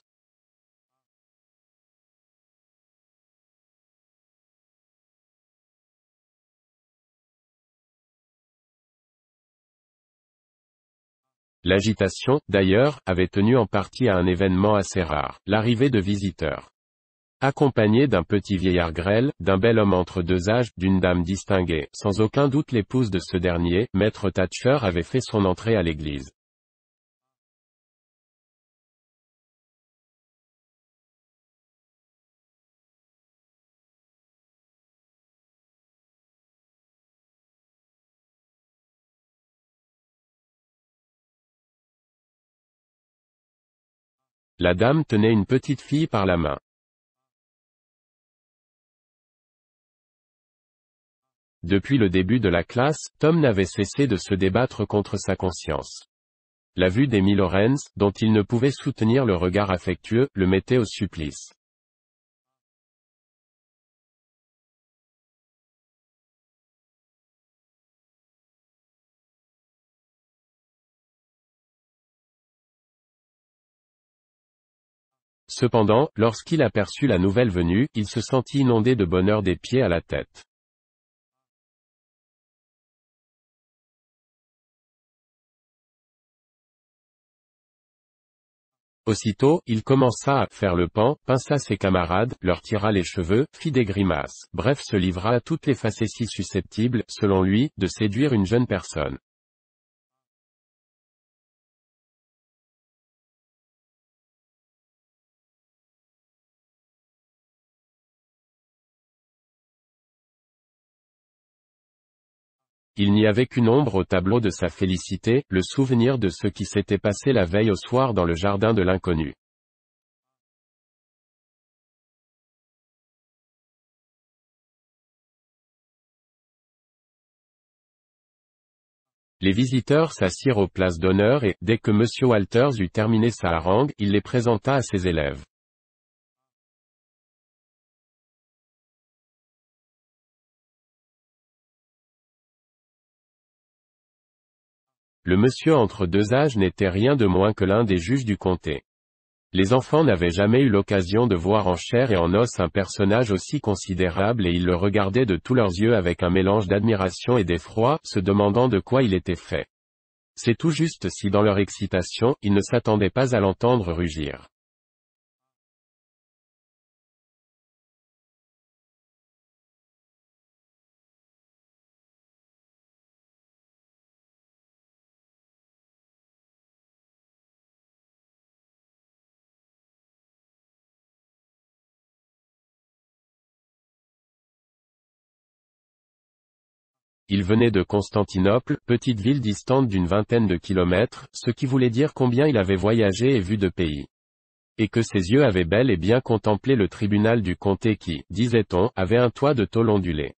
L'agitation, d'ailleurs, avait tenu en partie à un événement assez rare, l'arrivée de visiteurs. Accompagné d'un petit vieillard grêle, d'un bel homme entre deux âges, d'une dame distinguée, sans aucun doute l'épouse de ce dernier, maître Thatcher avait fait son entrée à l'église. La dame tenait une petite fille par la main. Depuis le début de la classe, Tom n'avait cessé de se débattre contre sa conscience. La vue d'Emmy Lawrence, dont il ne pouvait soutenir le regard affectueux, le mettait au supplice. Cependant, lorsqu'il aperçut la nouvelle venue, il se sentit inondé de bonheur des pieds à la tête. Aussitôt, il commença à faire le paon, pinça ses camarades, leur tira les cheveux, fit des grimaces, bref se livra à toutes les facéties susceptibles, selon lui, de séduire une jeune personne. Il n'y avait qu'une ombre au tableau de sa félicité, le souvenir de ce qui s'était passé la veille au soir dans le jardin de l'inconnu. Les visiteurs s'assirent aux places d'honneur et, dès que M. Walters eut terminé sa harangue, il les présenta à ses élèves. Le monsieur entre deux âges n'était rien de moins que l'un des juges du comté. Les enfants n'avaient jamais eu l'occasion de voir en chair et en os un personnage aussi considérable et ils le regardaient de tous leurs yeux avec un mélange d'admiration et d'effroi, se demandant de quoi il était fait. C'est tout juste si dans leur excitation, ils ne s'attendaient pas à l'entendre rugir. Il venait de Constantinople, petite ville distante d'une vingtaine de kilomètres, ce qui voulait dire combien il avait voyagé et vu de pays. et que ses yeux avaient bel et bien contemplé le tribunal du comté qui, disait-on, avait un toit de tôle ondulée.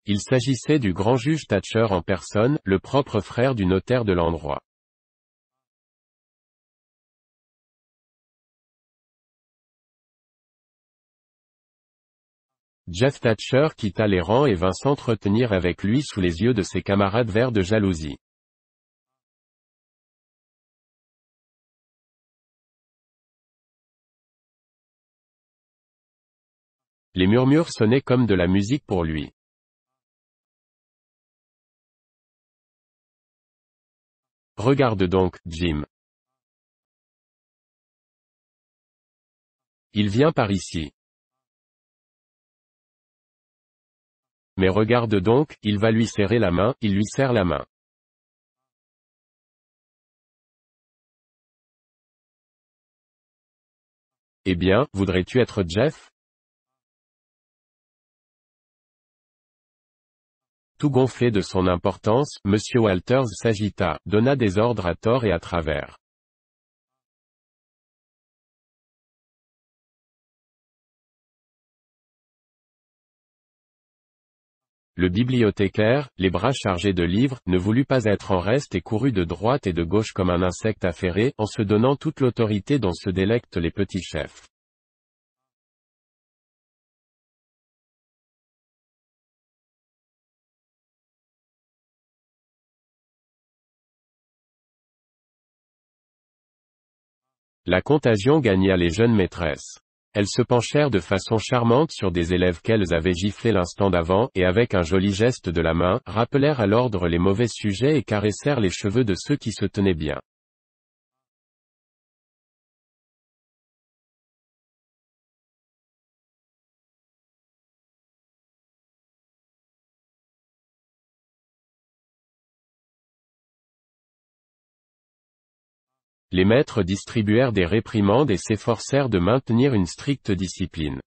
Il s'agissait du grand juge Thatcher en personne, le propre frère du notaire de l'endroit. Jeff Thatcher quitta les rangs et vint s'entretenir avec lui sous les yeux de ses camarades verts de jalousie. Les murmures sonnaient comme de la musique pour lui. Regarde donc, Jim. Il vient par ici. Mais regarde donc, il va lui serrer la main, il lui serre la main. Eh bien, voudrais-tu être Jeff? Tout gonflé de son importance, Monsieur Walters s'agita, donna des ordres à tort et à travers. Le bibliothécaire, les bras chargés de livres, ne voulut pas être en reste et courut de droite et de gauche comme un insecte affairé, en se donnant toute l'autorité dont se délectent les petits chefs. La contagion gagna les jeunes maîtresses. Elles se penchèrent de façon charmante sur des élèves qu'elles avaient giflés l'instant d'avant, et avec un joli geste de la main, rappelèrent à l'ordre les mauvais sujets et caressèrent les cheveux de ceux qui se tenaient bien. Les maîtres distribuèrent des réprimandes et s'efforcèrent de maintenir une stricte discipline.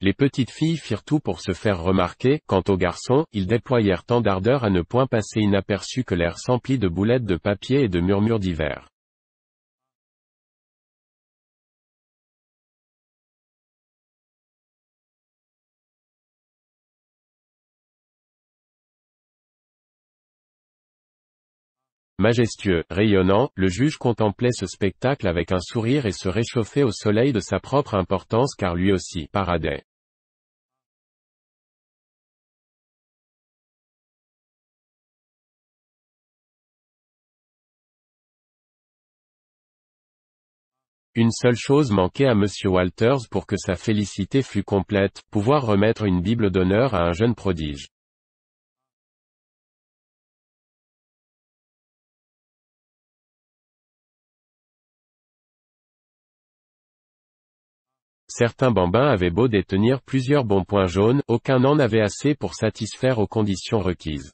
Les petites filles firent tout pour se faire remarquer, quant aux garçons, ils déployèrent tant d'ardeur à ne point passer inaperçus que l'air s'emplit de boulettes de papier et de murmures divers. Majestueux, rayonnant, le juge contemplait ce spectacle avec un sourire et se réchauffait au soleil de sa propre importance car lui aussi, paradait. Une seule chose manquait à Monsieur Walters pour que sa félicité fût complète, pouvoir remettre une Bible d'honneur à un jeune prodige. Certains bambins avaient beau détenir plusieurs bons points jaunes, aucun n'en avait assez pour satisfaire aux conditions requises.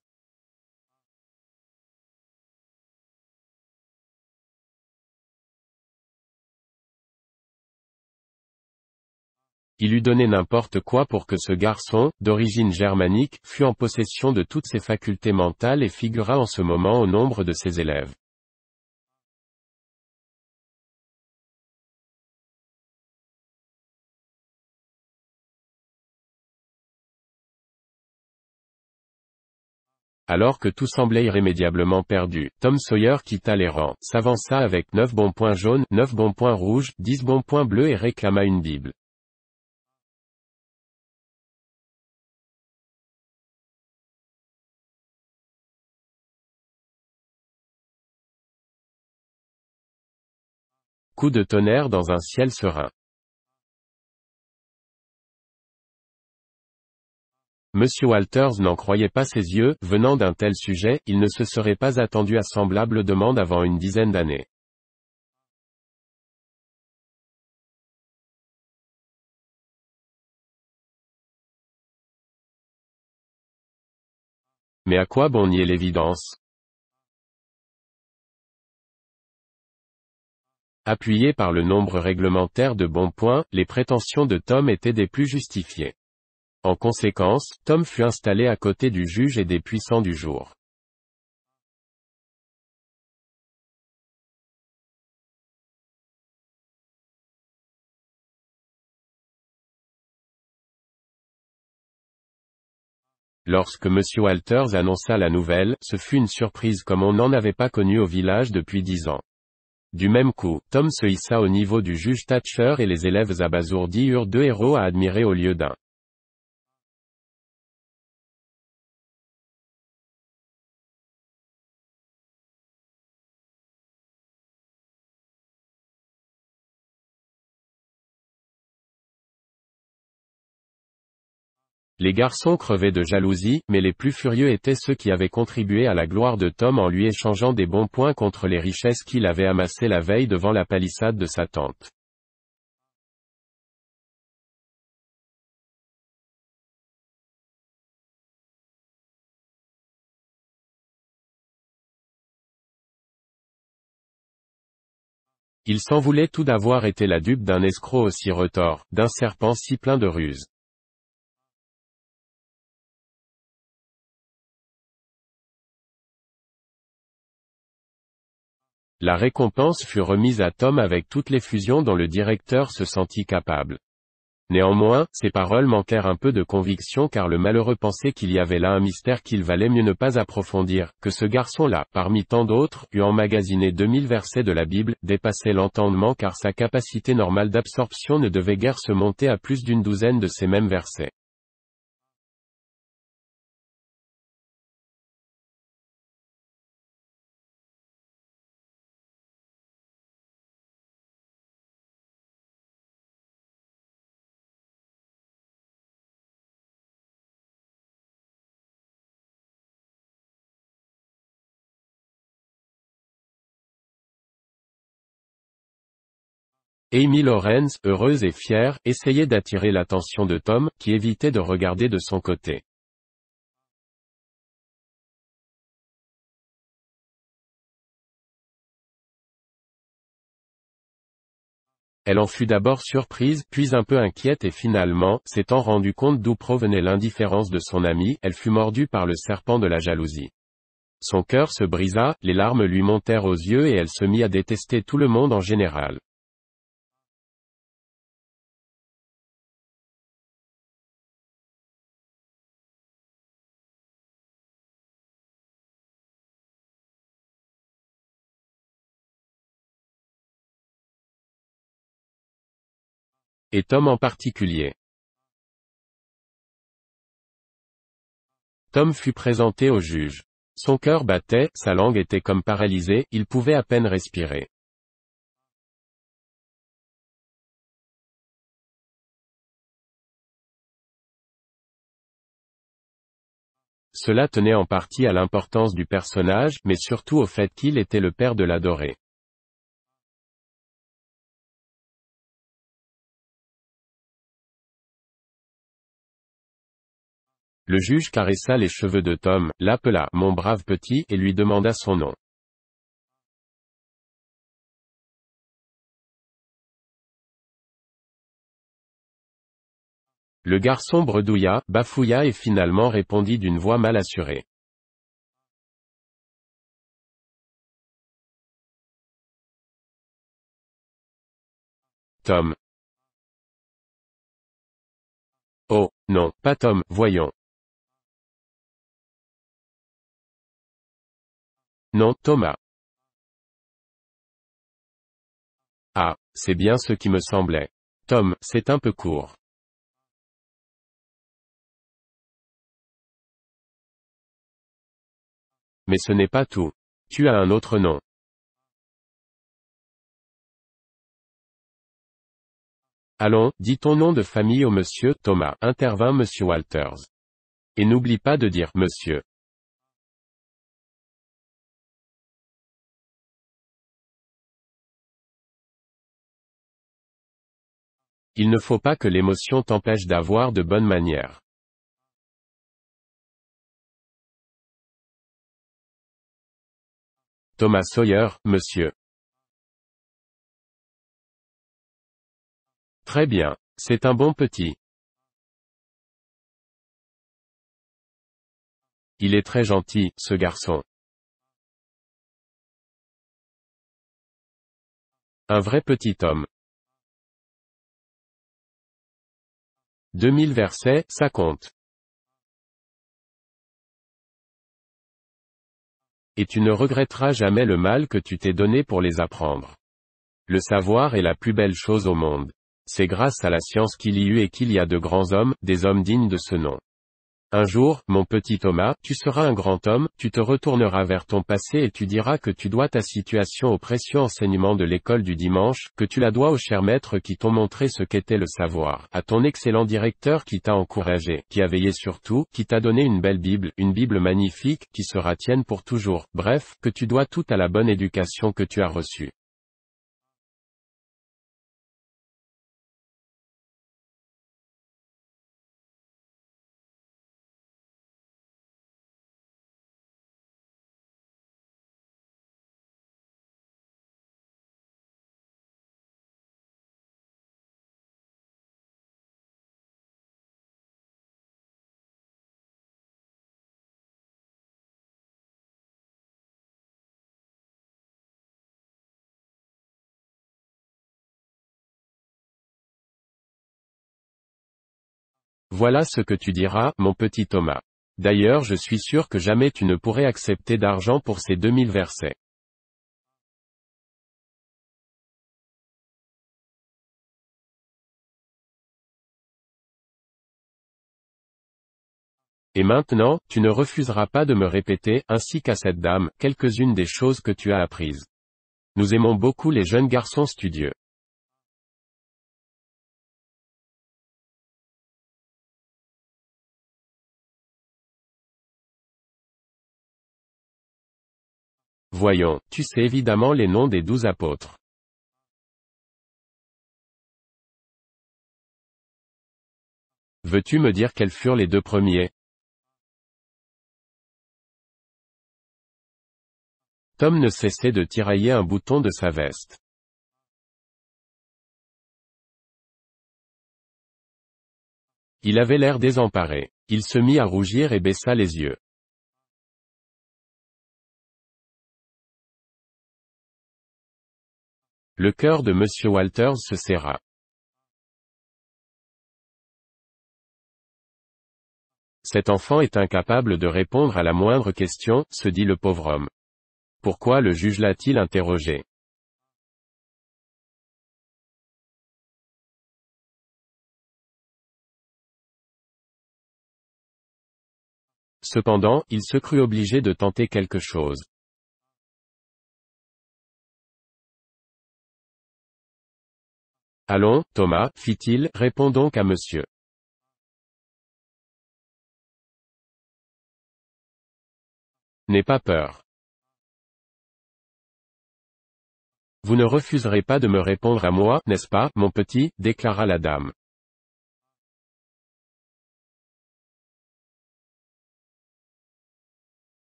Il eût donné n'importe quoi pour que ce garçon, d'origine germanique, fût en possession de toutes ses facultés mentales et figurât en ce moment au nombre de ses élèves. Alors que tout semblait irrémédiablement perdu, Tom Sawyer quitta les rangs, s'avança avec 9 bons points jaunes, 9 bons points rouges, 10 bons points bleus et réclama une Bible. Coup de tonnerre dans un ciel serein. Monsieur Walters n'en croyait pas ses yeux, venant d'un tel sujet, il ne se serait pas attendu à semblable demande avant une dizaine d'années. Mais à quoi bon nier l'évidence? Appuyé par le nombre réglementaire de bons points, les prétentions de Tom étaient des plus justifiées. En conséquence, Tom fut installé à côté du juge et des puissants du jour. Lorsque M. Walters annonça la nouvelle, ce fut une surprise comme on n'en avait pas connu au village depuis 10 ans. Du même coup, Tom se hissa au niveau du juge Thatcher et les élèves abasourdis eurent 2 héros à admirer au lieu d'un. Les garçons crevaient de jalousie, mais les plus furieux étaient ceux qui avaient contribué à la gloire de Tom en lui échangeant des bons points contre les richesses qu'il avait amassées la veille devant la palissade de sa tante. Il s'en voulait tout d'avoir été la dupe d'un escroc aussi retors, d'un serpent si plein de ruses. La récompense fut remise à Tom avec toute l'effusion dont le directeur se sentit capable. Néanmoins, ses paroles manquèrent un peu de conviction car le malheureux pensait qu'il y avait là un mystère qu'il valait mieux ne pas approfondir, que ce garçon-là, parmi tant d'autres, eût emmagasiné 2000 versets de la Bible, dépassait l'entendement car sa capacité normale d'absorption ne devait guère se monter à plus d'une douzaine de ces mêmes versets. Amy Lawrence, heureuse et fière, essayait d'attirer l'attention de Tom, qui évitait de regarder de son côté. Elle en fut d'abord surprise, puis un peu inquiète et finalement, s'étant rendue compte d'où provenait l'indifférence de son ami, elle fut mordue par le serpent de la jalousie. Son cœur se brisa, les larmes lui montèrent aux yeux et elle se mit à détester tout le monde en général. Et Tom en particulier. Tom fut présenté au juge. Son cœur battait, sa langue était comme paralysée, il pouvait à peine respirer. Cela tenait en partie à l'importance du personnage, mais surtout au fait qu'il était le père de l'adoré. Le juge caressa les cheveux de Tom, l'appela « mon brave petit » et lui demanda son nom. Le garçon bredouilla, bafouilla et finalement répondit d'une voix mal assurée. Tom. Oh, non, pas Tom, voyons. Non, Thomas. Ah, c'est bien ce qui me semblait. Tom, c'est un peu court. Mais ce n'est pas tout. Tu as un autre nom. Allons, dis ton nom de famille au monsieur Thomas, intervint monsieur Walters. Et n'oublie pas de dire monsieur. Il ne faut pas que l'émotion t'empêche d'avoir de bonnes manières. Thomas Sawyer, monsieur. Très bien. C'est un bon petit. Il est très gentil, ce garçon. Un vrai petit homme. 2000 versets, ça compte. Et tu ne regretteras jamais le mal que tu t'es donné pour les apprendre. Le savoir est la plus belle chose au monde. C'est grâce à la science qu'il y eut et qu'il y a de grands hommes, des hommes dignes de ce nom. Un jour, mon petit Thomas, tu seras un grand homme, tu te retourneras vers ton passé et tu diras que tu dois ta situation au précieux enseignement de l'école du dimanche, que tu la dois aux chers maîtres qui t'ont montré ce qu'était le savoir, à ton excellent directeur qui t'a encouragé, qui a veillé sur tout, qui t'a donné une Bible magnifique, qui sera tienne pour toujours, bref, que tu dois tout à la bonne éducation que tu as reçue. Voilà ce que tu diras, mon petit Thomas. D'ailleurs je suis sûr que jamais tu ne pourrais accepter d'argent pour ces 2000 versets. Et maintenant, tu ne refuseras pas de me répéter, ainsi qu'à cette dame, quelques-unes des choses que tu as apprises. Nous aimons beaucoup les jeunes garçons studieux. Voyons, tu sais évidemment les noms des 12 apôtres. Veux-tu me dire quels furent les deux premiers? Tom ne cessait de tirailler un bouton de sa veste. Il avait l'air désemparé. Il se mit à rougir et baissa les yeux. Le cœur de Monsieur Walters se serra. Cet enfant est incapable de répondre à la moindre question, se dit le pauvre homme. Pourquoi le juge l'a-t-il interrogé? Cependant, il se crut obligé de tenter quelque chose. Allons, Thomas, fit-il, réponds donc à monsieur. N'aie pas peur. Vous ne refuserez pas de me répondre à moi, n'est-ce pas, mon petit, déclara la dame.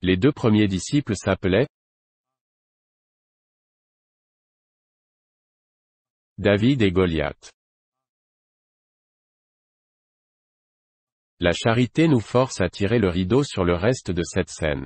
Les deux premiers disciples s'appelaient David et Goliath. La charité nous force à tirer le rideau sur le reste de cette scène.